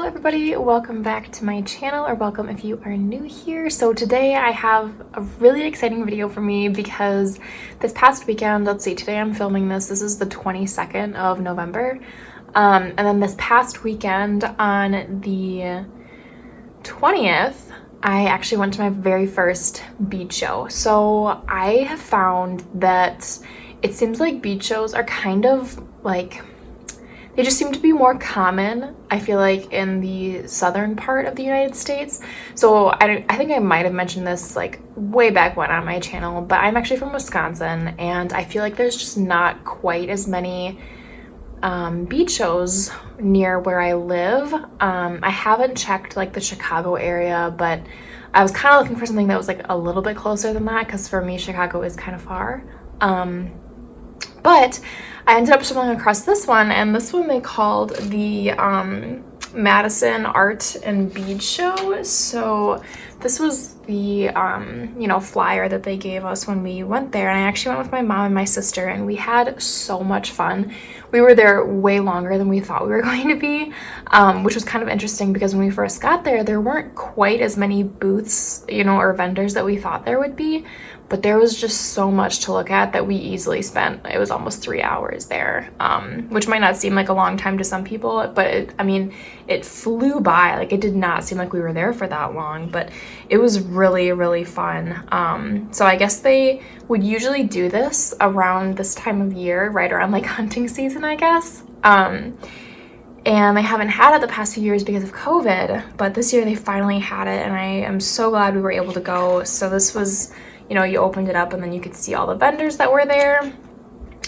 Hello everybody, welcome back to my channel, or welcome if you are new here. So today I have a really exciting video for me because this past weekend, let's see, today I'm filming this is the 22nd of November. And then this past weekend on the 20th, I actually went to my very first bead show. So I have found that it seems like bead shows are kind of like, they just seem to be more common, I feel like, in the southern part of the United States. So I think I might have mentioned this like way back when on my channel, but I'm actually from Wisconsin, and I feel like there's just not quite as many bead shows near where I live. I haven't checked like the Chicago area, but I was kind of looking for something that was like a little bit closer than that, because for me Chicago is kind of far. But I ended up stumbling across this one, and this one they called the Madison Art and Bead Show. So this was the flyer that they gave us when we went there, and I actually went with my mom and my sister, and we had so much fun. We were there way longer than we thought we were going to be, which was kind of interesting because when we first got there, there weren't quite as many booths, or vendors that we thought there would be, but there was just so much to look at that we easily spent, it was almost 3 hours there, which might not seem like a long time to some people, but it flew by. Like, it did not seem like we were there for that long, but it was really, really fun. So I guess they would usually do this around this time of year, right around like hunting season, I guess. And they haven't had it the past few years because of COVID, but this year they finally had it, and I am so glad we were able to go. So this was, you opened it up and then you could see all the vendors that were there. And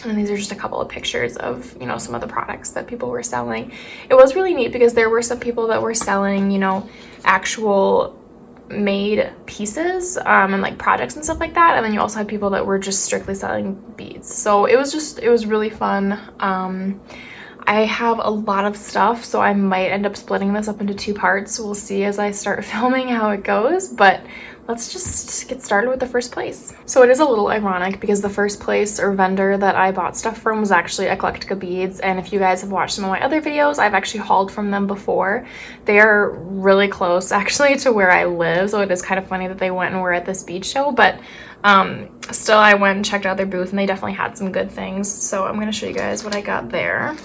then these are just a couple of pictures of, some of the products that people were selling. It was really neat because there were some people that were selling, actual made pieces and like projects and stuff like that. And then you also had people that were just strictly selling beads. So it was really fun. I have a lot of stuff, so I might end up splitting this up into 2 parts. We'll see as I start filming how it goes, but let's just get started with the first place. So it is a little ironic because the first place or vendor that I bought stuff from was actually Eclectica beads, and if you guys have watched some of my other videos, I've actually hauled from them before. They are really close actually to where I live, so it is kind of funny that they went and were at this bead show, but still I went and checked out their booth and they definitely had some good things. So I'm going to show you guys what I got there.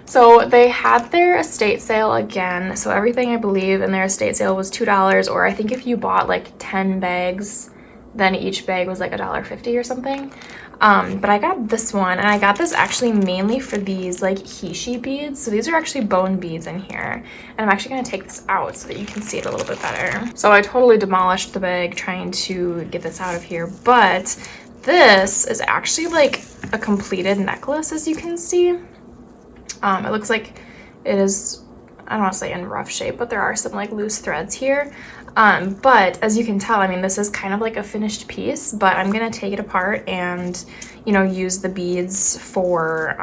So they had their estate sale again. So everything I believe in their estate sale was $2, or I think if you bought like 10 bags, then each bag was like $1.50 or something. But I got this one, and I got this actually mainly for these like hishi beads. So these are actually bone beads in here. And I'm actually gonna take this out so that you can see it a little bit better. So I totally demolished the bag trying to get this out of here, but this is actually like a completed necklace, as you can see. It looks like it is, I don't want to say in rough shape, but there are some like loose threads here. But as you can tell, this is kind of like a finished piece, but I'm going to take it apart and, use the beads for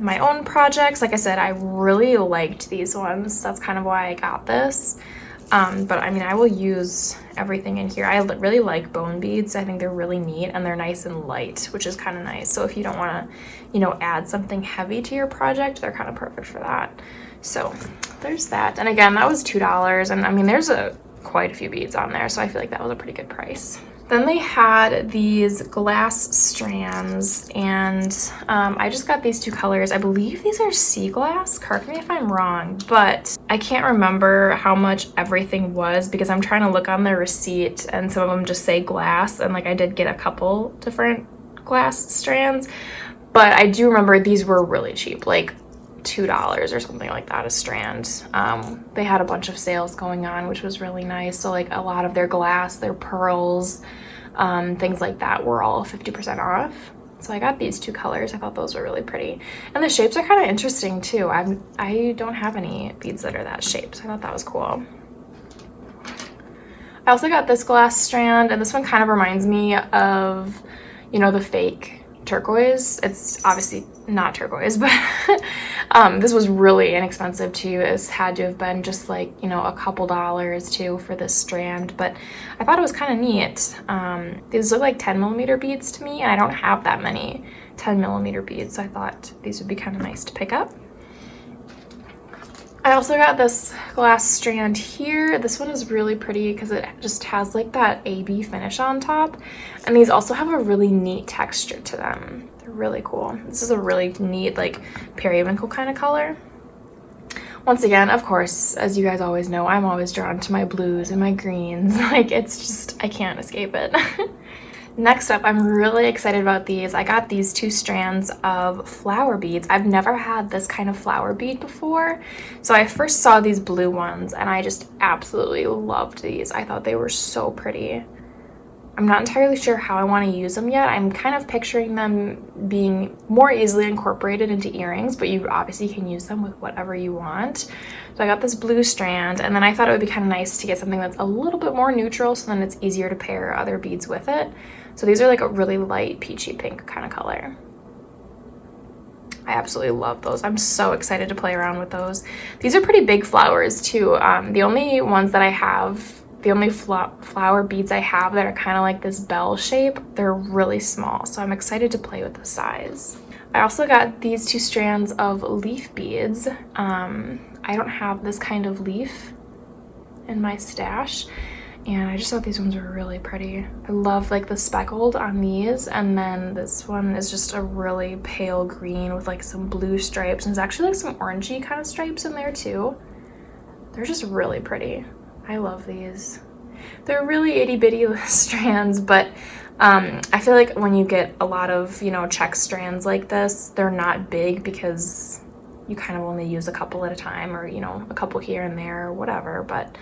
my own projects. Like I said, I really liked these ones. That's kind of why I got this. But I will use everything in here. I really like bone beads. I think they're really neat and they're nice and light, which is kind of nice. So if you don't want to, add something heavy to your project, they're kind of perfect for that. So there's that. And again, that was $2. And there's quite a few beads on there, so I feel like that was a pretty good price. Then they had these glass strands, and I just got these 2 colors. I believe these are sea glass. Correct me if I'm wrong, but I can't remember how much everything was because I'm trying to look on their receipt and some of them just say glass, and like I did get a couple different glass strands, but I do remember these were really cheap, like $2 or something like that a strand. They had a bunch of sales going on, which was really nice. So like a lot of their glass, their pearls, things like that were all 50% off. So I got these 2 colors. I thought those were really pretty, and the shapes are kind of interesting too. I don't have any beads that are that shape, so I thought that was cool. I also got this glass strand, and this one kind of reminds me of, the fake turquoise. It's obviously not turquoise, but this was really inexpensive too. It had to have been just like, a couple dollars too for this strand, but I thought it was kind of neat. These look like 10mm beads to me, and I don't have that many 10mm beads, so I thought these would be kind of nice to pick up. I also got this glass strand here. This one is really pretty because it just has like that AB finish on top. And these also have a really neat texture to them. They're really cool. This is a really neat like periwinkle kind of color. Once again, of course, as you guys always know, I'm always drawn to my blues and my greens. Like, it's just, I can't escape it. Next up, I'm really excited about these. I got these 2 strands of flower beads. I've never had this kind of flower bead before. So I first saw these blue ones and I just absolutely loved these. I thought they were so pretty. I'm not entirely sure how I want to use them yet. I'm kind of picturing them being more easily incorporated into earrings, but you obviously can use them with whatever you want. So I got this blue strand, and then I thought it would be kind of nice to get something that's a little bit more neutral so then it's easier to pair other beads with it. So these are like a really light peachy pink kind of color. I absolutely love those. I'm so excited to play around with those. These are pretty big flowers too. The only ones that I have, the only flower beads I have that are kind of like this bell shape, they're really small, so I'm excited to play with the size. I also got these 2 strands of leaf beads. I don't have this kind of leaf in my stash, and I just thought these ones were really pretty. I love like the speckled on these, and then this one is just a really pale green with like some blue stripes, and there's actually like some orangey kind of stripes in there too. They're just really pretty. I love these. They're really itty bitty strands, but I feel like when you get a lot of, you know, check strands like this, they're not big because you kind of only use a couple at a time, or, you know, a couple here and there or whatever. But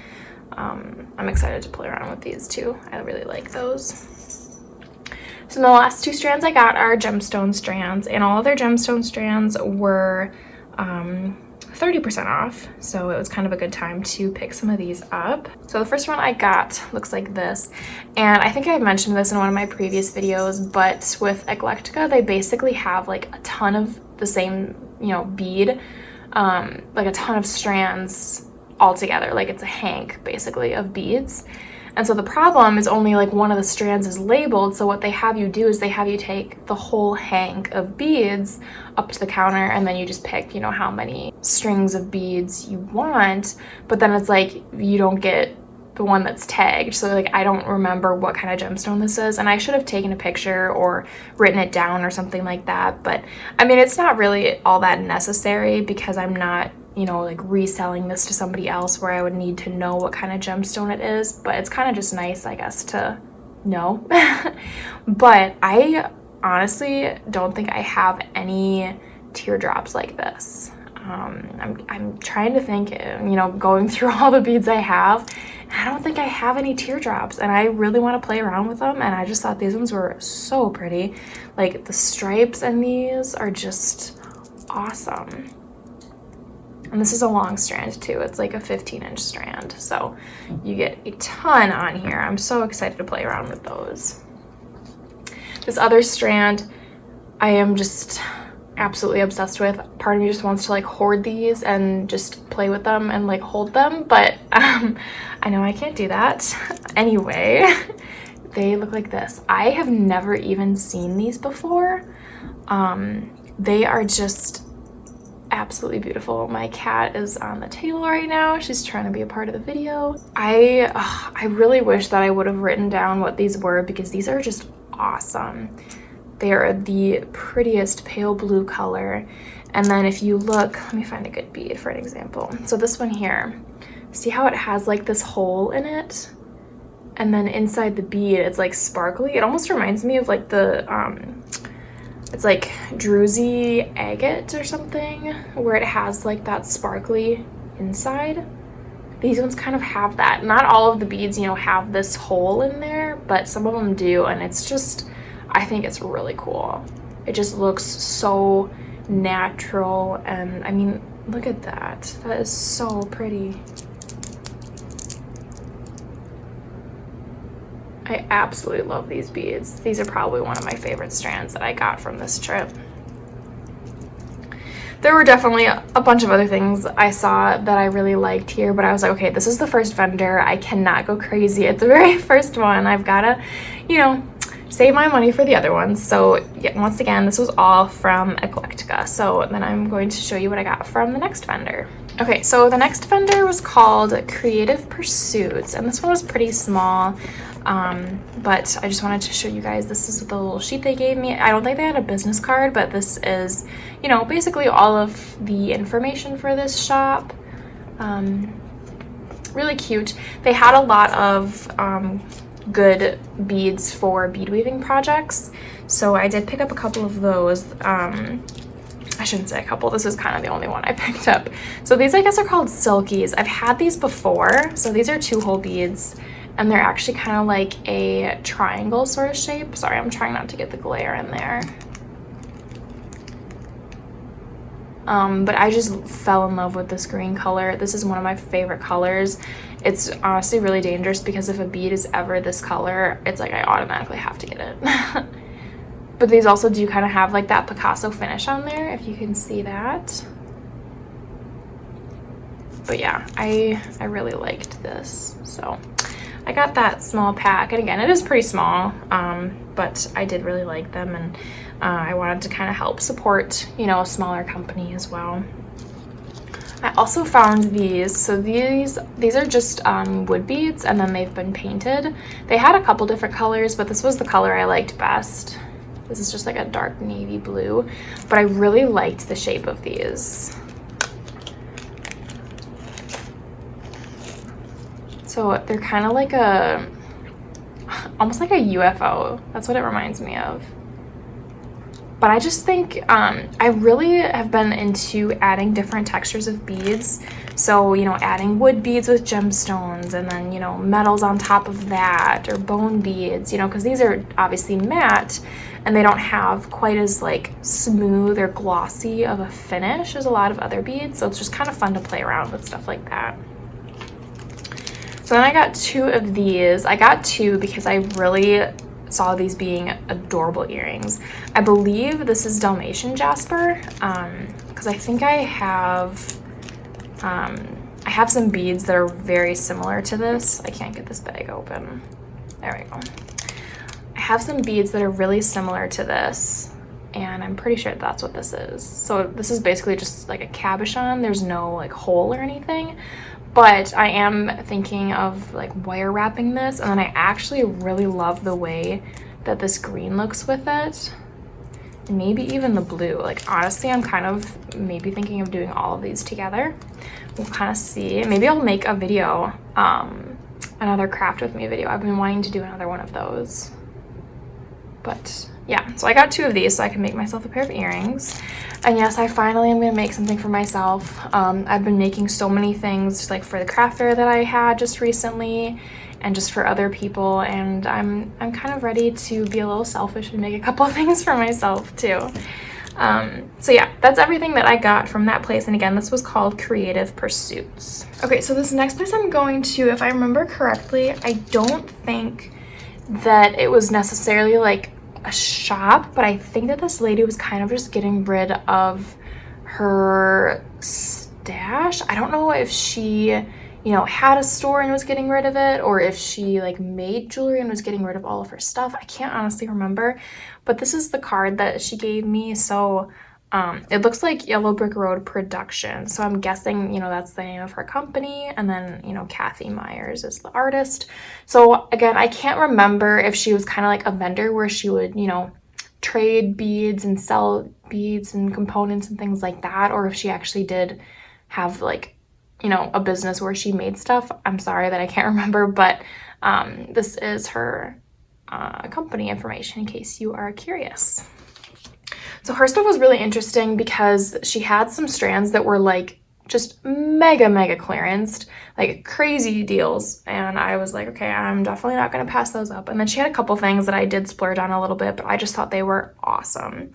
I'm excited to play around with these too. I really like those. So the last 2 strands I got are gemstone strands, and all of their gemstone strands were 30% off, so it was kind of a good time to pick some of these up. So the first one I got looks like this, and I think I mentioned this in one of my previous videos, but with Eclectica, they basically have like a ton of the same, you know, bead, like a ton of strands all together. Like it's a hank basically of beads. And so the problem is only like one of the strands is labeled. So what they have you do is they have you take the whole hank of beads up to the counter, and then you just pick, you know, how many strings of beads you want. But then it's like you don't get the one that's tagged. So like I don't remember what kind of gemstone this is, and I should have taken a picture or written it down or something like that. But I mean, it's not really all that necessary because I'm not, you know, like reselling this to somebody else where I would need to know what kind of gemstone it is, but it's kind of just nice, I guess, to know. But I honestly don't think I have any teardrops like this. I'm trying to think, you know, going through all the beads I have, I don't think I have any teardrops, and I really want to play around with them, and I just thought these ones were so pretty. Like the stripes in these are just awesome. And this is a long strand too. It's like a 15-inch strand. So you get a ton on here. I'm so excited to play around with those. This other strand, I am just absolutely obsessed with. Part of me just wants to like hoard these and just play with them and like hold them, but I know I can't do that. Anyway, they look like this. I have never even seen these before. They are just absolutely beautiful. My cat is on the table right now. She's trying to be a part of the video. I really wish that I would have written down what these were, because these are just awesome. They are the prettiest pale blue color. And then if you look, let me find a good bead for an example. So this one here, see how it has like this hole in it? And then inside the bead, it's like sparkly. It almost reminds me of like the, it's like druzy agate or something, where it has like that sparkly inside. These ones kind of have that. Not all of the beads, you know, have this hole in there, but some of them do, and it's just, I think it's really cool. It just looks so natural, and I mean, look at that. That is so pretty. I absolutely love these beads. These are probably one of my favorite strands that I got from this trip. There were definitely a bunch of other things I saw that I really liked here, but I was like, okay, this is the first vendor. I cannot go crazy at the very first one. I've got to, you know, save my money for the other ones. So yeah, once again, this was all from Eclectica. So then I'm going to show you what I got from the next vendor. Okay, so the next vendor was called Creative Pursuits, and this one was pretty small, but I just wanted to show you guys. This is the little sheet they gave me. I don't think they had a business card, but this is, you know, basically all of the information for this shop. Really cute. They had a lot of good beads for bead weaving projects, so I did pick up a couple of those. I shouldn't say a couple, this is kind of the only one I picked up. So these, I guess, are called silkies. I've had these before. So these are 2-hole beads, and they're actually kind of like a triangle sort of shape. Sorry, I'm trying not to get the glare in there. But I just fell in love with this green color. This is one of my favorite colors. It's honestly really dangerous because if a bead is ever this color, it's like I automatically have to get it. But these also do kind of have like that Picasso finish on there, if you can see that. But yeah, I really liked this. So I got that small pack, and again, it is pretty small, but I did really like them, and I wanted to kind of help support, you know, a smaller company as well. I also found these. So these are just wood beads, and then they've been painted. They had a couple different colors, but this was the color I liked best. This is just like a dark navy blue, but I really liked the shape of these. So they're kind of like almost like a UFO. That's what it reminds me of. But I just think I really have been into adding different textures of beads. So, you know, adding wood beads with gemstones, and then, you know, metals on top of that, or bone beads, you know, because these are obviously matte and they don't have quite as like smooth or glossy of a finish as a lot of other beads. So it's just kind of fun to play around with stuff like that. So then I got 2 of these. I got 2 because I really saw these being adorable earrings. I believe this is Dalmatian jasper, because I think I have some beads that are very similar to this. I can't get this bag open. There we go. I have some beads that are really similar to this, and I'm pretty sure that's what this is. So this is basically just like a cabochon. There's no like hole or anything, but I am thinking of like wire wrapping this, and then I actually really love the way that this green looks with it, and maybe even the blue. Like honestly, I'm kind of maybe thinking of doing all of these together. We'll kind of see. Maybe I'll make a video, another craft with me video. I've been wanting to do another one of those. But yeah, so I got 2 of these so I can make myself a pair of earrings. And yes, I finally am gonna make something for myself. I've been making so many things like for the craft fair that I had just recently, and just for other people, and I'm kind of ready to be a little selfish and make a couple of things for myself too. So yeah, that's everything that I got from that place. And again, this was called Creative Pursuits. Okay, so this next place I'm going to, if I remember correctly, I don't think that it was necessarily like a shop, but I think that this lady was kind of just getting rid of her stash. I don't know if she, you know, had a store and was getting rid of it, or if she like made jewelry and was getting rid of all of her stuff. I can't honestly remember, but this is the card that she gave me. So it looks like Yellow Brick Road Production. So I'm guessing, you know, that's the name of her company. And then, you know, Kathy Myers is the artist. So again, I can't remember if she was kind of like a vendor where she would, you know, trade beads and sell beads and components and things like that, or if she actually did have like, you know, a business where she made stuff. I'm sorry that I can't remember, but this is her company information in case you are curious. So her stuff was really interesting because she had some strands that were like just mega clearanced, like crazy deals. And I was like, okay, I'm definitely not going to pass those up. And then she had a couple things that I did splurge on a little bit, but I just thought they were awesome.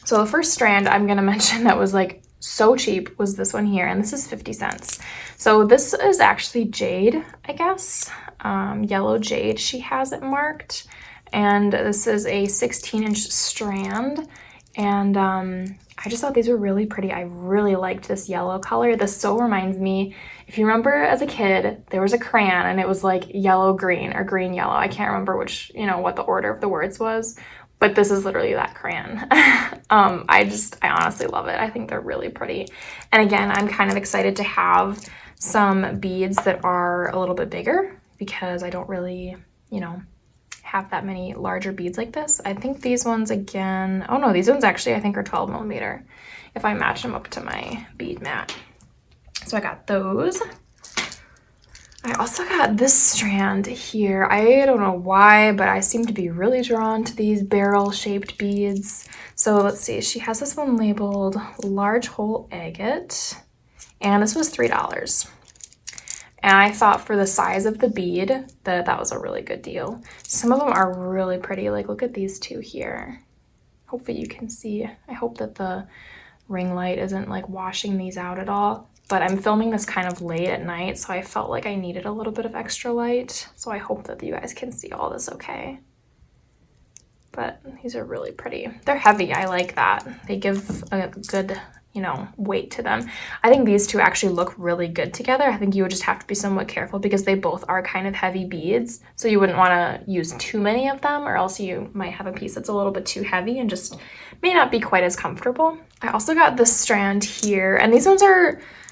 So the first strand I'm going to mention that was like so cheap was this one here, and this is 50 cents. So this is actually jade, I guess, yellow jade. She has it marked, and this is a 16-inch strand, and I just thought these were really pretty. I really liked this yellow color. This so reminds me, if you remember as a kid, there was a crayon and it was like yellow green or green yellow. I can't remember which, you know, what the order of the words was, but this is literally that crayon. I honestly love it. I think they're really pretty. And again, I'm kind of excited to have some beads that are a little bit bigger because I don't really, you know, have that many larger beads like this. I think these ones again, oh no, these ones actually I think are 12 millimeter if I match them up to my bead mat. So I got those. I also got this strand here. I don't know why, but I seem to be really drawn to these barrel shaped beads. So let's see, she has this one labeled large hole agate, and this was $3. And I thought for the size of the bead that was a really good deal. Some of them are really pretty. Like, look at these two here. Hopefully you can see. I hope that the ring light isn't like washing these out at all. But I'm filming this kind of late at night, so I felt like I needed a little bit of extra light. So I hope that you guys can see all this okay. But these are really pretty. They're heavy. I like that. They give a good, you know, weight to them. I think these two actually look really good together. I think you would just have to be somewhat careful because they both are kind of heavy beads. So you wouldn't want to use too many of them, or else you might have a piece that's a little bit too heavy and just may not be quite as comfortable. I also got this strand here, and these ones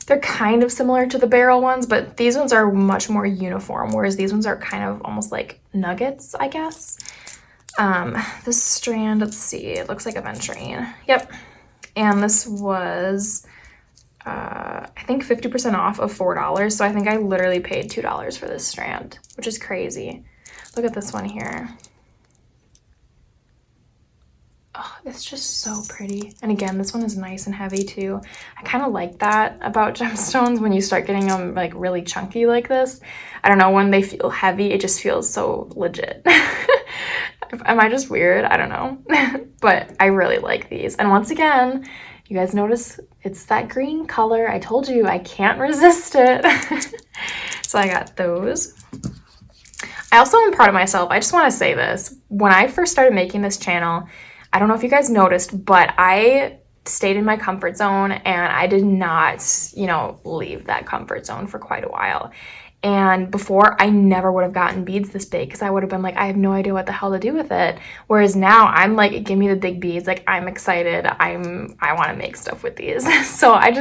they're kind of similar to the barrel ones, but these ones are much more uniform, whereas these ones are kind of almost like nuggets, I guess. This strand, let's see, it looks like aventurine. Yep. And this was, I think 50% off of $4. So I think I literally paid $2 for this strand, which is crazy. Look at this one here. Oh, it's just so pretty. And again, this one is nice and heavy too. I kind of like that about gemstones when you start getting them like really chunky like this. I don't know, when they feel heavy, it just feels so legit. Am I just weird? I don't know. But I really like these. And once again, you guys notice it's that green color. I told you I can't resist it. So I got those. I also am proud of myself. I just want to say this. When I first started making this channel, I don't know if you guys noticed, but I stayed in my comfort zone and I did not, you know, leave that comfort zone for quite a while. And before, I never would have gotten beads this big because I would have been like, I have no idea what the hell to do with it. Whereas now I'm like, give me the big beads. Like, I'm excited. I want to make stuff with these. So I'm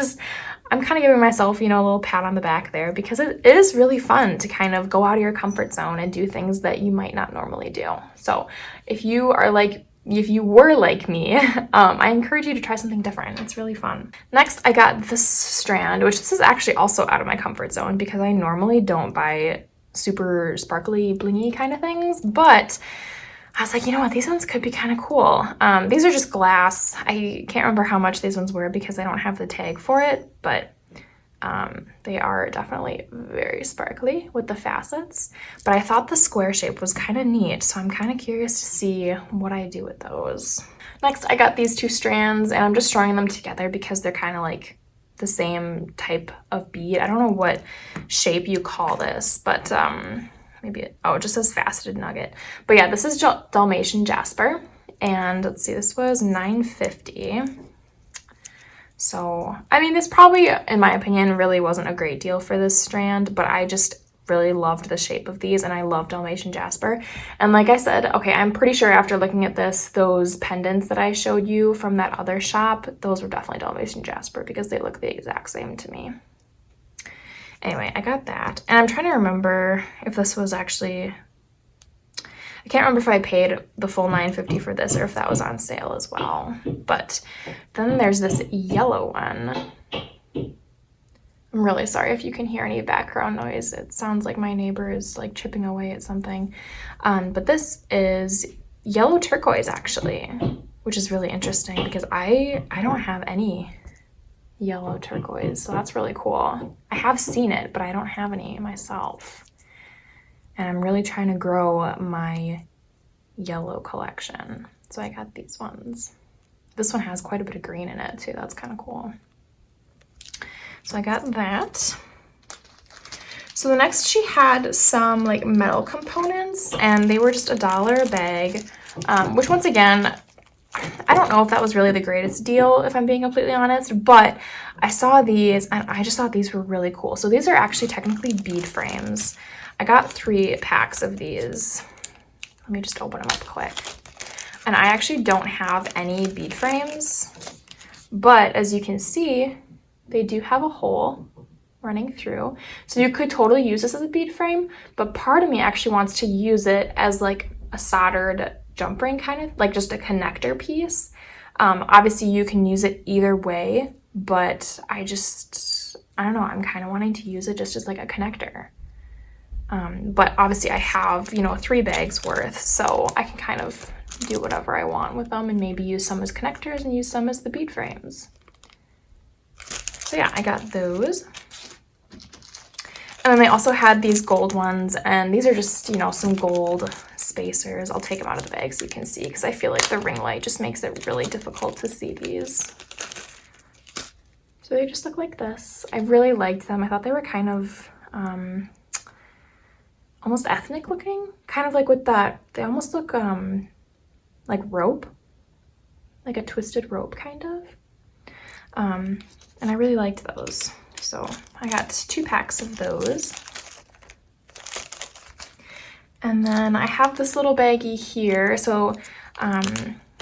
kind of giving myself, you know, a little pat on the back there because it is really fun to kind of go out of your comfort zone and do things that you might not normally do. So if you were like me, I encourage you to try something different. It's really fun. Next, I got this strand, which this is actually also out of my comfort zone because I normally don't buy super sparkly, blingy kind of things, but I was like, you know what, these ones could be kind of cool. These are just glass. I can't remember how much these ones were because I don't have the tag for it, but they are definitely very sparkly with the facets, but I thought the square shape was kind of neat, so I'm kind of curious to see what I do with those. Next, I got these two strands, and I'm just stringing them together because they're kind of like the same type of bead. I don't know what shape you call this, but maybe it just says faceted nugget. But yeah, this is Dalmatian jasper, and let's see, this was $9.50. So, I mean, this probably, in my opinion, really wasn't a great deal for this strand, but I just really loved the shape of these, and I love Dalmatian jasper. And like I said, okay, I'm pretty sure after looking at this, those pendants that I showed you from that other shop, those were definitely Dalmatian jasper because they look the exact same to me. Anyway, I got that. And I'm trying to remember if this was actually... I can't remember if I paid the full $9.50 for this or if that was on sale as well. But then there's this yellow one. I'm really sorry if you can hear any background noise. It sounds like my neighbor is like chipping away at something. But this is yellow turquoise actually, which is really interesting because I don't have any yellow turquoise. So that's really cool. I have seen it, but I don't have any myself. And I'm really trying to grow my yellow collection. So I got these ones. This one has quite a bit of green in it too. That's kind of cool. So I got that. So the next, she had some like metal components, and they were just $1 a bag, which once again, I don't know if that was really the greatest deal, if I'm being completely honest, but I saw these and I just thought these were really cool. So these are actually technically bead frames. I got 3 packs of these. Let me just open them up quick. And I actually don't have any bead frames, but as you can see, they do have a hole running through. So you could totally use this as a bead frame, but part of me actually wants to use it as like a soldered jump ring, kind of like just a connector piece. Obviously you can use it either way, but I don't know, I'm kind of wanting to use it just as like a connector. But obviously I have, you know, 3 bags worth, so I can kind of do whatever I want with them and maybe use some as connectors and use some as the bead frames. So yeah, I got those. And then they also had these gold ones, and these are just, you know, some gold spacers. I'll take them out of the bag so you can see, because I feel like the ring light just makes it really difficult to see these. So they just look like this. I really liked them. I thought they were kind of almost ethnic looking, kind of like with that, they almost look like rope, like a twisted rope kind of. And I really liked those. So I got 2 packs of those. And then I have this little baggie here. So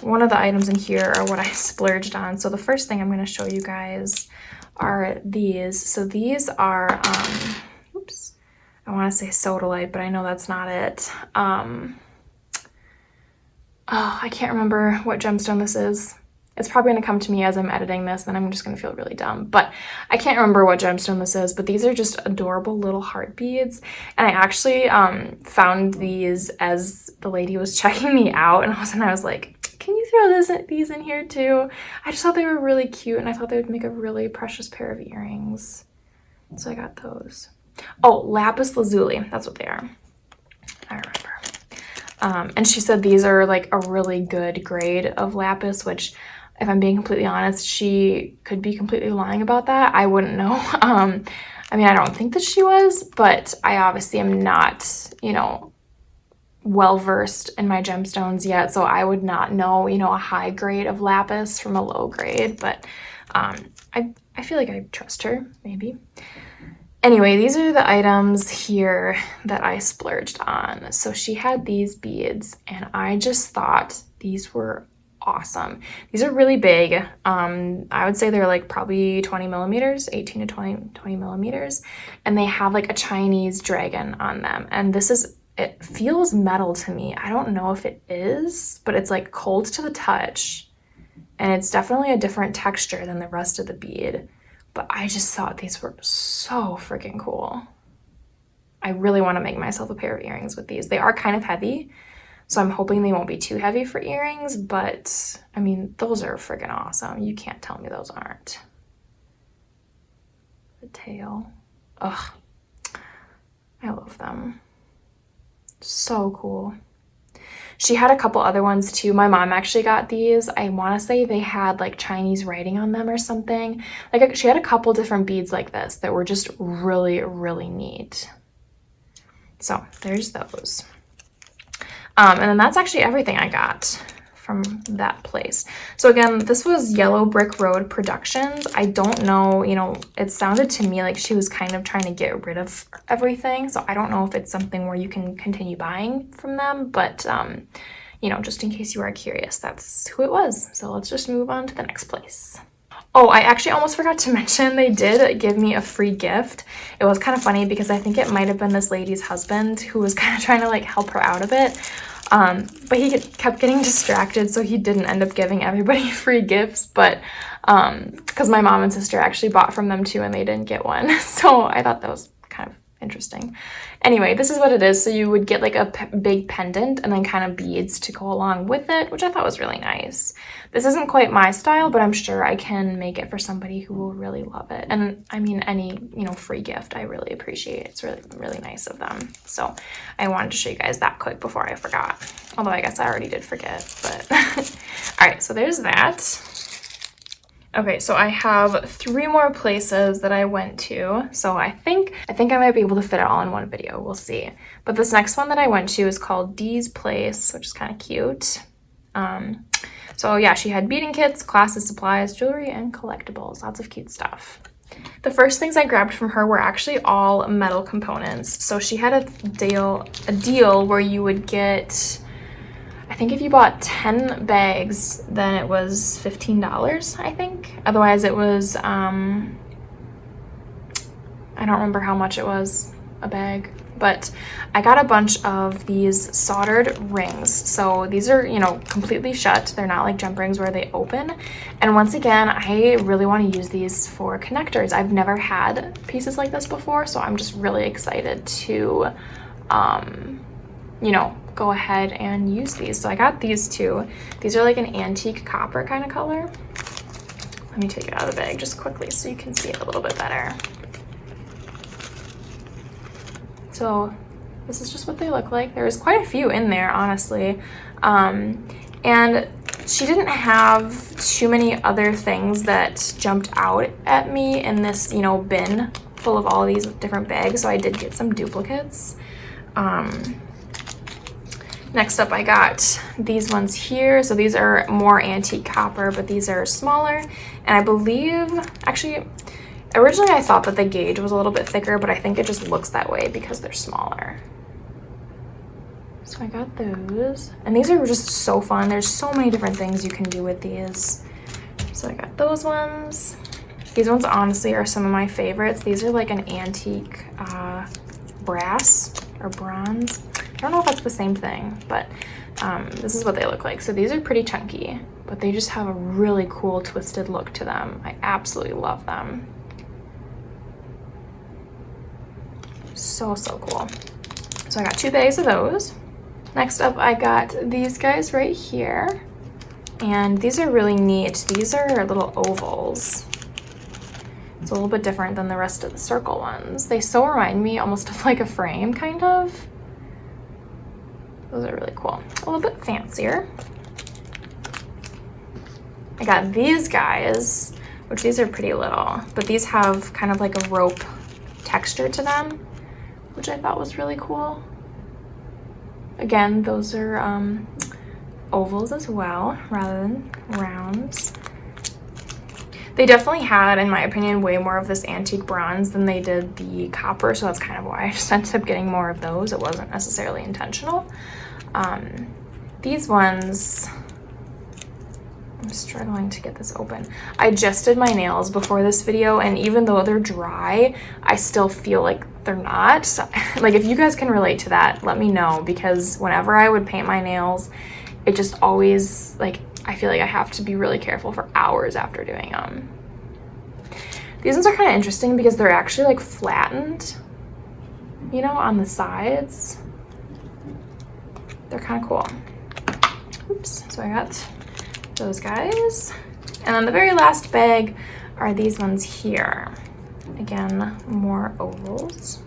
one of the items in here are what I splurged on. So the first thing I'm going to show you guys are these. So these are, oops, I want to say sodalite, but I know that's not it. Oh, I can't remember what gemstone this is. It's probably going to come to me as I'm editing this, and I'm just going to feel really dumb. But I can't remember what gemstone this is, but these are just adorable little heart beads. And I actually found these as the lady was checking me out, and I was like, can you throw these in here too? I just thought they were really cute, and I thought they would make a really precious pair of earrings. So I got those. Oh, lapis lazuli, that's what they are. I remember. And she said these are like a really good grade of lapis, which, if I'm being completely honest, she could be completely lying about that. I wouldn't know. I mean, I don't think that she was, but I obviously am not, you know, well-versed in my gemstones yet, so I would not know, you know, a high grade of lapis from a low grade, but I feel like I trust her, maybe. Anyway, these are the items here that I splurged on. So she had these beads, and I just thought these were awesome. These are really big. I would say they're like probably 20 millimeters, 18 to 20 millimeters, and they have like a Chinese dragon on them. And it feels metal to me. I don't know if it is, but it's like cold to the touch, and it's definitely a different texture than the rest of the bead. But I just thought these were so freaking cool. I really want to make myself a pair of earrings with these. They are kind of heavy, so I'm hoping they won't be too heavy for earrings, but I mean, those are freaking awesome. You can't tell me those aren't. The tail. Ugh. I love them. So cool. She had a couple other ones too. My mom actually got these. I want to say they had like Chinese writing on them or something. Like she had a couple different beads like this that were just really, really neat. So there's those. And then that's actually everything I got from that place. So again, this was Yellow Brick Road Productions. I don't know, you know, it sounded to me like she was kind of trying to get rid of everything. So I don't know if it's something where you can continue buying from them, but you know, just in case you are curious, that's who it was. So let's just move on to the next place. Oh, I actually almost forgot to mention they did give me a free gift. It was kind of funny because I think it might have been this lady's husband who was kind of trying to like help her out a bit. But he kept getting distracted, so he didn't end up giving everybody free gifts, but because my mom and sister actually bought from them too and they didn't get one. So I thought that was kind of interesting. Anyway, this is what it is. So you would get like a big pendant and then kind of beads to go along with it, which I thought was really nice. This isn't quite my style, but I'm sure I can make it for somebody who will really love it. And I mean, any, you know, free gift I really appreciate. It's really, really nice of them. So I wanted to show you guys that quick before I forgot. Although I guess I already did forget, but all right, so there's that. Okay, so I have 3 more places that I went to. So I think I might be able to fit it all in one video. We'll see. But this next one that I went to is called Dee's Place, which is kind of cute. So yeah, she had beading kits, classes, supplies, jewelry, and collectibles. Lots of cute stuff. The first things I grabbed from her were actually all metal components. So she had a deal where you would get, I think if you bought 10 bags, then it was $15, I think. Otherwise it was, I don't remember how much it was a bag, but I got a bunch of these soldered rings. So these are, you know, completely shut. They're not like jump rings where they open. And once again, I really want to use these for connectors. I've never had pieces like this before, so I'm just really excited to, you know, go ahead and use these. So I got these two. These are like an antique copper kind of color. Let me take it out of the bag just quickly so you can see it a little bit better. So this is just what they look like. There's quite a few in there, honestly. And she didn't have too many other things that jumped out at me in this, you know, bin full of all these different bags. So I did get some duplicates. Next up, I got these ones here. So these are more antique copper, but these are smaller. And I believe, actually, originally I thought that the gauge was a little bit thicker, but I think it just looks that way because they're smaller. So I got those. And these are just so fun. There's so many different things you can do with these. So I got those ones. These ones honestly are some of my favorites. These are like an antique brass or bronze. I don't know if that's the same thing, but this is what they look like. So these are pretty chunky, but they just have a really cool twisted look to them. I absolutely love them. So cool. So I got 2 bags of those. Next up, I got these guys right here. And these are really neat. These are little ovals. It's a little bit different than the rest of the circle ones. They so remind me almost of like a frame, kind of. Those are really cool. A little bit fancier. I got these guys, which these are pretty little, but these have kind of like a rope texture to them, which I thought was really cool. Again, those are ovals as well, rather than rounds. They definitely had, in my opinion, way more of this antique bronze than they did the copper, so that's kind of why I just ended up getting more of those. It wasn't necessarily intentional. These ones, I'm struggling to get this open. I just did my nails before this video, and even though they're dry, I still feel like they're not. So, like, if you guys can relate to that, let me know, because whenever I would paint my nails, it just always, like, I feel like I have to be really careful for hours after doing them. These ones are kind of interesting because they're actually like flattened, you know, on the sides. They're kind of cool. Oops, so I got those guys. And then the very last bag are these ones here. Again, more ovals.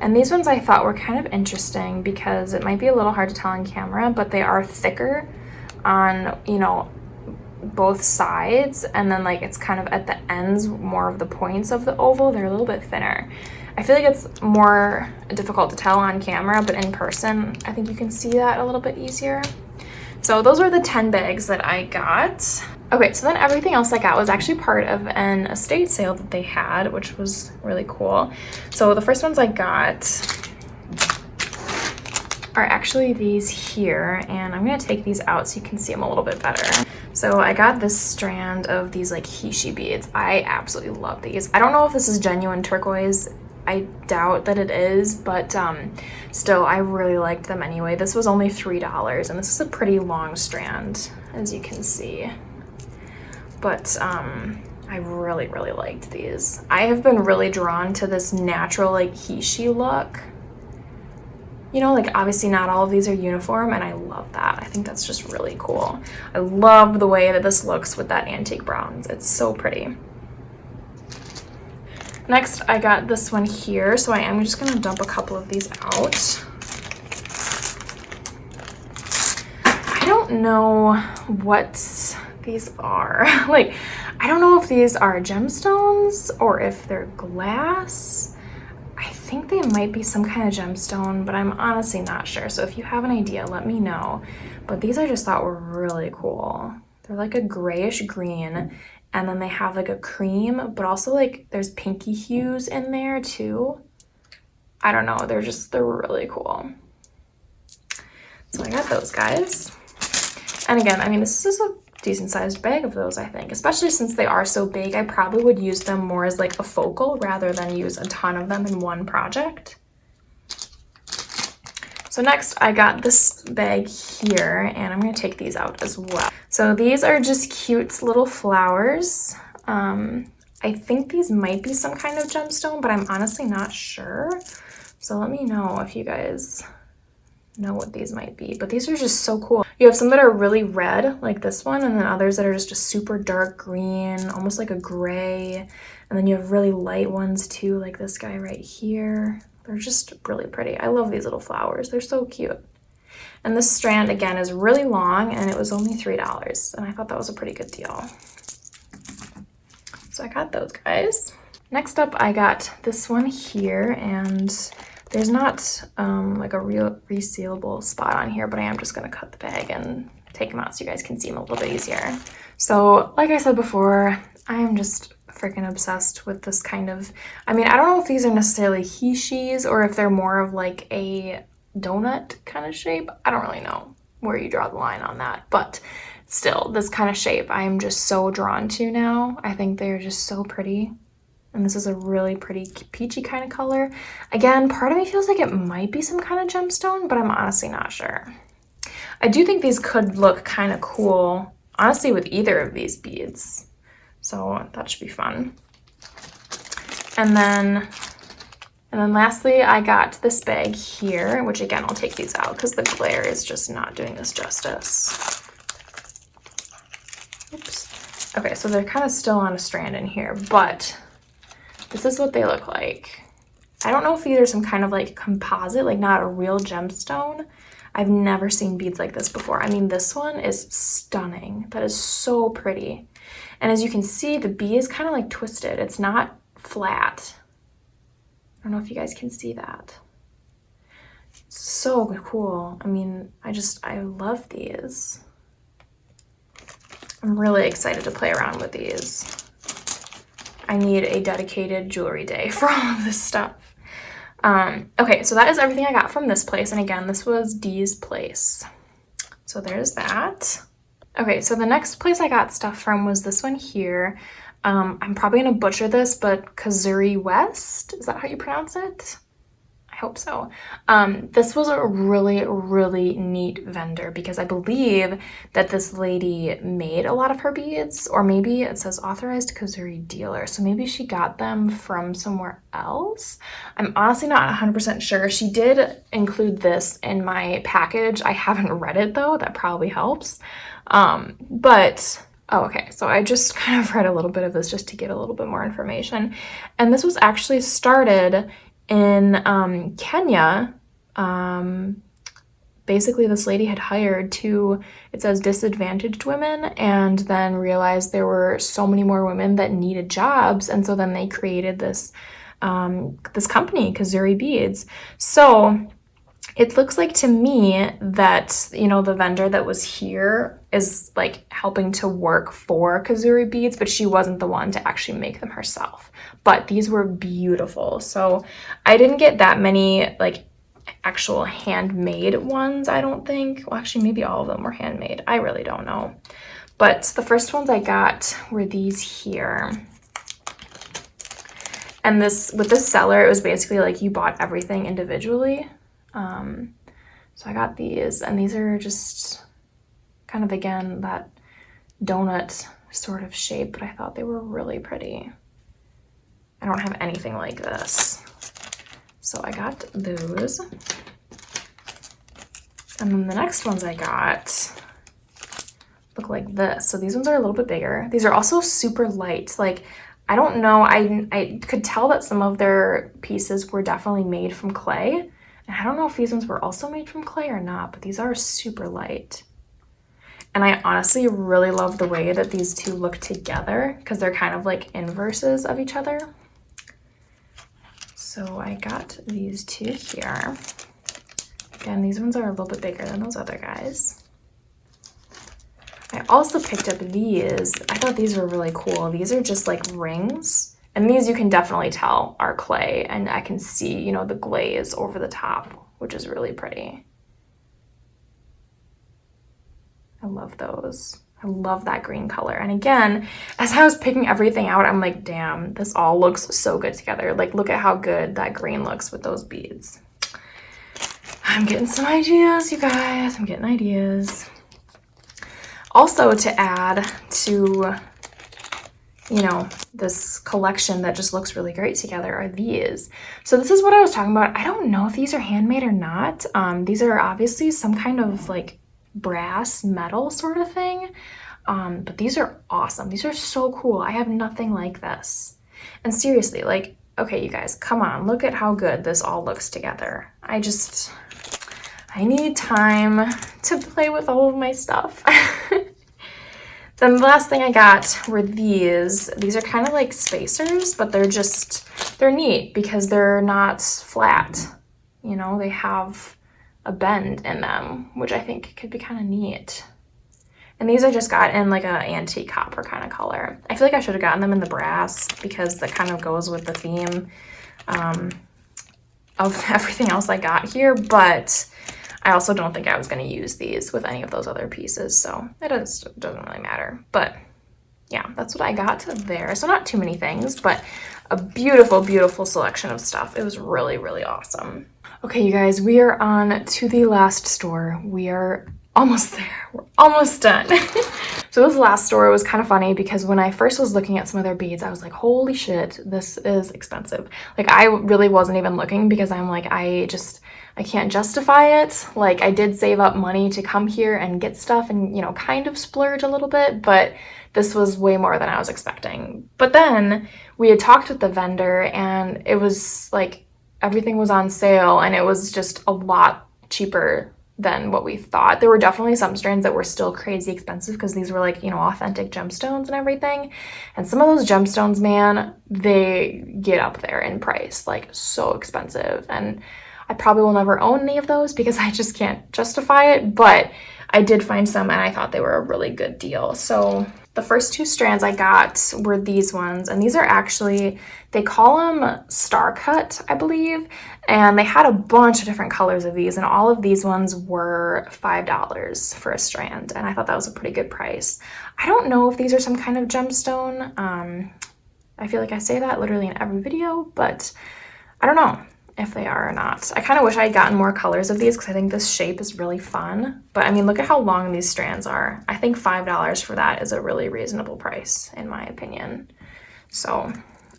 And these ones I thought were kind of interesting because it might be a little hard to tell on camera, but they are thicker on, you know, both sides, and then like it's kind of at the ends, more of the points of the oval, they're a little bit thinner. I feel like it's more difficult to tell on camera, but in person, I think you can see that a little bit easier. So those were the 10 bags that I got. Okay, so then everything else I got was actually part of an estate sale that they had, which was really cool. So the first ones I got are actually these here, and I'm gonna take these out so you can see them a little bit better. So I got this strand of these like Hishi beads. I absolutely love these. I don't know if this is genuine turquoise. I doubt that it is, but still, I really liked them anyway. This was only $3, and this is a pretty long strand, as you can see. But I really liked these. I have been really drawn to this natural like Hishi look. You know, like obviously not all of these are uniform, and I love that. I think that's just really cool. I love the way that this looks with that antique bronze. It's so pretty. Next, I got this one here, so I am just gonna dump a couple of these out. I don't know what these are. Like, I don't know if these are gemstones or if they're glass. I think they might be some kind of gemstone, but I'm honestly not sure. So if you have an idea, let me know. But these I just thought were really cool. They're like a grayish green, and then they have like a cream, but also like there's pinky hues in there too. I don't know, they're really cool. So I got those guys. And again, I mean, this is a decent sized bag of those, I think, especially since they are so big. I probably would use them more as like a focal rather than use a ton of them in one project. So next I got this bag here, and I'm going to take these out as well. So these are just cute little flowers. I think these might be some kind of gemstone, but I'm honestly not sure. So let me know if you guys know what these might be. But these are just so cool. You have some that are really red, like this one, and then others that are just a super dark green, almost like a gray. And then you have really light ones too, like this guy right here. They're just really pretty. I love these little flowers. They're so cute. And this strand, again, is really long, and it was only $3. And I thought that was a pretty good deal. So I got those guys. Next up, I got this one here, and there's not like a real resealable spot on here, but I am just gonna cut the bag and take them out so you guys can see them a little bit easier. So like I said before, I am just freaking obsessed with this kind of, I mean, I don't know if these are necessarily he, she's, or if they're more of like a donut kind of shape. I don't really know where you draw the line on that, but still, this kind of shape I am just so drawn to now. I think they're just so pretty. And this is a really pretty peachy kind of color. Again, part of me feels like it might be some kind of gemstone, but I'm honestly not sure. I do think these could look kind of cool, honestly, with either of these beads. So that should be fun. And then lastly, I got this bag here, which again, I'll take these out because the glare is just not doing this justice. Oops. Okay, so they're kind of still on a strand in here, but this is what they look like. I don't know if these are some kind of like composite, like not a real gemstone. I've never seen beads like this before. I mean, this one is stunning. That is so pretty. And as you can see, the bead is kind of like twisted. It's not flat. I don't know if you guys can see that. So cool. I mean, I love these. I'm really excited to play around with these. I need a dedicated jewelry day for all of this stuff. Okay, so that is everything I got from this place. And again, this was Dee's place. So there's that. Okay, so the next place I got stuff from was this one here. I'm probably gonna butcher this, but Kazuri West, is that how you pronounce it? I hope so. This was a really, really neat vendor because I believe that this lady made a lot of her beads, or maybe it says authorized Kazuri dealer. So maybe she got them from somewhere else. I'm honestly not 100% sure. She did include this in my package. I haven't read it though. That probably helps. Oh, okay, so I just kind of read a little bit of this just to get a little bit more information. And this was actually started in Kenya. Basically, this lady had hired two, it says disadvantaged women, and then realized there were so many more women that needed jobs. And so then they created this, this company, Kazuri Beads. So it looks like to me that, you know, the vendor that was here is like helping to work for Kazuri Beads, but she wasn't the one to actually make them herself. But these were beautiful. So I didn't get that many like actual handmade ones, I don't think. Well, actually, maybe all of them were handmade. I really don't know. But the first ones I got were these here. And this, with this seller, it was basically like you bought everything individually. So I got these, and these are just kind of, again, that donut sort of shape, but I thought they were really pretty. I don't have anything like this. So I got those. And then the next ones I got look like this. So these ones are a little bit bigger. These are also super light. Like, I don't know, I could tell that some of their pieces were definitely made from clay. And I don't know if these ones were also made from clay or not, but these are super light. And I honestly really love the way that these two look together because they're kind of like inverses of each other. So I got these two here. Again, these ones are a little bit bigger than those other guys. I also picked up these. I thought these were really cool. These are just like rings, And these you can definitely tell are clay, and I can see, you know, the glaze over the top, which is really pretty. I love those. I love that green color. And again, as I was picking everything out, I'm like, damn, this all looks so good together. Like, look at how good that green looks with those beads. I'm getting some ideas, you guys. I'm getting ideas. Also, to add to, you know, this collection that just looks really great together are these. So this is what I was talking about. I don't know if these are handmade or not. These are obviously some kind of like brass metal sort of thing. But these are awesome. These are so cool. I have nothing like this. And seriously, like, okay, you guys, come on, look at how good this all looks together. I need time to play with all of my stuff. Then the last thing I got were these. These are kind of like spacers, but they're neat because they're not flat. You know, they have a bend in them, which I think could be kind of neat. And these I just got in like a antique copper kind of color. I feel like I should have gotten them in the brass because that kind of goes with the theme of everything else I got here, but I also don't think I was going to use these with any of those other pieces, so it doesn't really matter. But yeah, that's what I got there. So not too many things, but a beautiful, beautiful selection of stuff. It was really, really awesome. Okay, you guys, we are on to the last store. We are almost there. We're almost done. So this last store was kind of funny because when I first was looking at some of their beads, I was like, holy shit, this is expensive. Like, I really wasn't even looking because I'm like, I can't justify it. Like, I did save up money to come here and get stuff and, you know, kind of splurge a little bit, but this was way more than I was expecting. But then we had talked with the vendor and it was like everything was on sale and it was just a lot cheaper than what we thought. There were definitely some strands that were still crazy expensive because these were like, you know, authentic gemstones and everything. And some of those gemstones, man, they get up there in price, like so expensive. And I probably will never own any of those because I just can't justify it, but I did find some and I thought they were a really good deal. So the first two strands I got were these ones, and these are actually, they call them star cut, I believe, and they had a bunch of different colors of these, and all of these ones were $5 for a strand, and I thought that was a pretty good price. I don't know if these are some kind of gemstone. I feel like I say that literally in every video, but I don't know if they are or not. I kind of wish I had gotten more colors of these because I think this shape is really fun. But I mean, look at how long these strands are. I think $5 for that is a really reasonable price in my opinion. So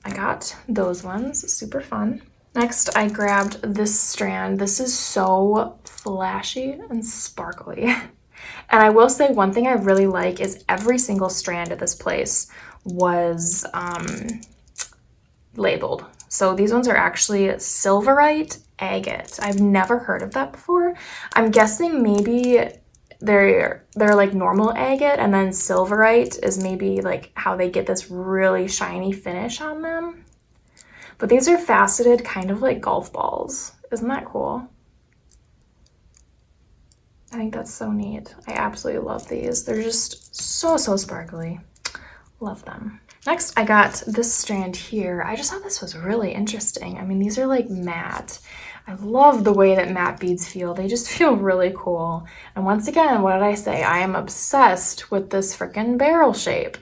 I got those ones, super fun. Next, I grabbed this strand. This is so flashy and sparkly. And I will say one thing I really like is every single strand at this place was labeled. So these ones are actually silverite agate. I've never heard of that before. I'm guessing maybe they're like normal agate and then silverite is maybe like how they get this really shiny finish on them. But these are faceted kind of like golf balls. Isn't that cool? I think that's so neat. I absolutely love these. They're just so sparkly. Love them. Next, I got this strand here. I just thought this was really interesting. I mean, these are like matte. I love the way that matte beads feel. They just feel really cool. And once again, what did I say? I am obsessed with this freaking barrel shape.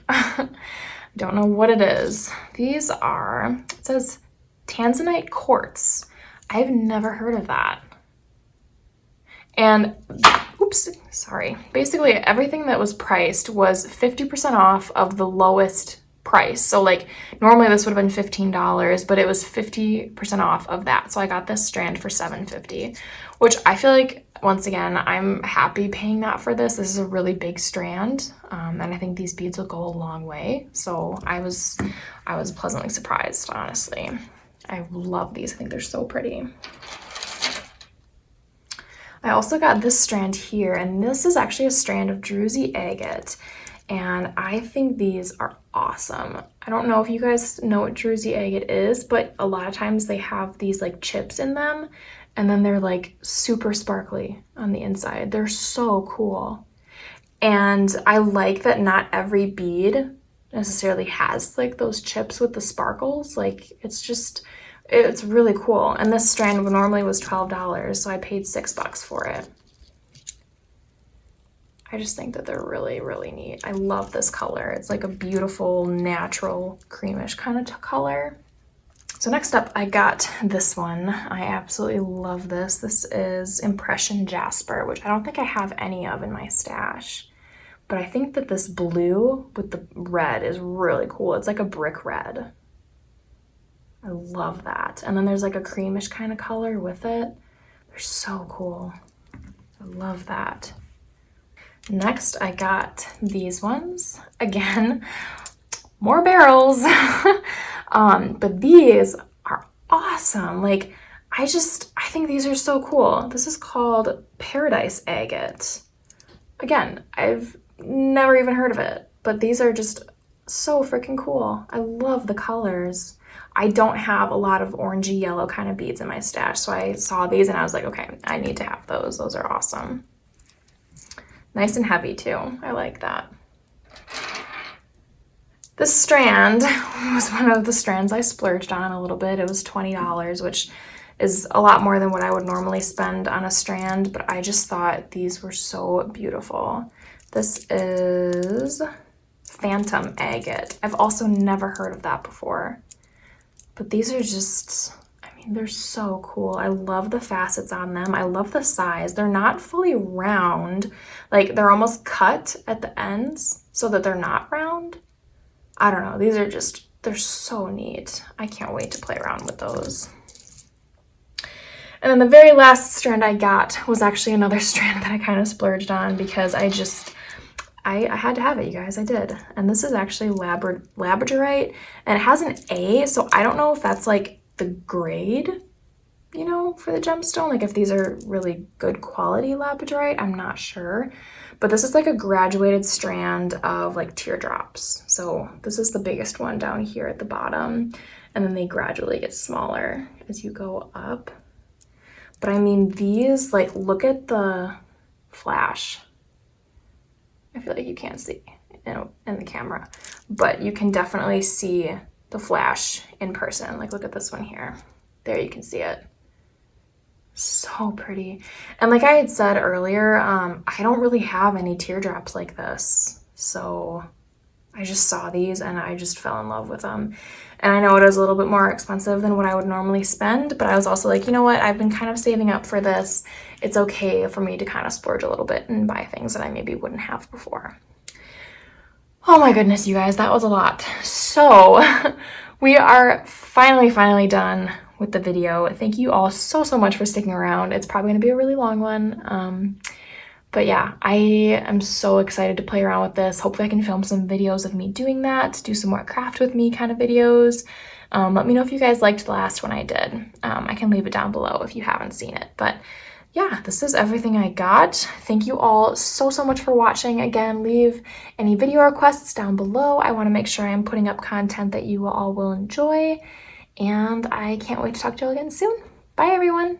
Don't know what it is. These are, it says tanzanite quartz. I've never heard of that. And oops, sorry. Basically, everything that was priced was 50% off of the lowest price. So like normally this would have been $15, but it was 50% off of that. So I got this strand for $7.50, which I feel like, once again, I'm happy paying that for this. This is a really big strand, and I think these beads will go a long way. So I was pleasantly surprised, honestly. I love these. I think they're so pretty. I also got this strand here, and this is actually a strand of druzy agate. And I think these are awesome. I don't know if you guys know what druzy agate is, but a lot of times they have these like chips in them and then they're like super sparkly on the inside. They're so cool. And I like that not every bead necessarily has like those chips with the sparkles. Like it's really cool. And this strand normally was $12, so I paid $6 for it. I just think that they're really, really neat. I love this color. It's like a beautiful, natural, creamish kind of color. So next up, I got this one. I absolutely love this. This is Impression Jasper, which I don't think I have any of in my stash. But I think that this blue with the red is really cool. It's like a brick red. I love that. And then there's like a creamish kind of color with it. They're so cool. I love that. Next, I got these ones. Again, more barrels. But these are awesome. Like, I think these are so cool. This is called Paradise Agate. Again, I've never even heard of it, but these are just so freaking cool. I love the colors. I don't have a lot of orangey yellow kind of beads in my stash, so I saw these and I was like, okay, I need to have those. Those are awesome. Nice and heavy too. I like that. This strand was one of the strands I splurged on a little bit. It was $20, which is a lot more than what I would normally spend on a strand, but I just thought these were so beautiful. This is Phantom Agate. I've also never heard of that before, but these are just, I mean, they're so cool. I love the facets on them. I love the size. They're not fully round. Like, they're almost cut at the ends so that they're not round. I don't know. These are just, they're so neat. I can't wait to play around with those. And then the very last strand I got was actually another strand that I kind of splurged on because I had to have it, you guys. I did. And this is actually labradorite, and it has an A, so I don't know if that's like the grade, you know, for the gemstone. Like if these are really good quality labradorite, I'm not sure. But this is like a graduated strand of like teardrops. So this is the biggest one down here at the bottom, and then they gradually get smaller as you go up. But I mean, these, like, look at the flash. I feel like you can't see in the camera, but you can definitely see the flash in person. Like, look at this one here. There, you can see it. So pretty. And like I had said earlier, I don't really have any teardrops like this. So I just saw these and I just fell in love with them. And I know it is a little bit more expensive than what I would normally spend, but I was also like, you know what? I've been kind of saving up for this. It's okay for me to kind of splurge a little bit and buy things that I maybe wouldn't have before. Oh my goodness, you guys, that was a lot. So we are finally done with the video. Thank you all so much for sticking around. It's probably gonna be a really long one. But yeah, I am so excited to play around with this. Hopefully I can film some videos of me doing that, do some more craft with me kind of videos. Let me know if you guys liked the last one I did. I can leave it down below if you haven't seen it. But yeah, this is everything I got. Thank you all so much for watching. Again, leave any video requests down below. I want to make sure I'm putting up content that you all will enjoy. And I can't wait to talk to you all again soon. Bye, everyone.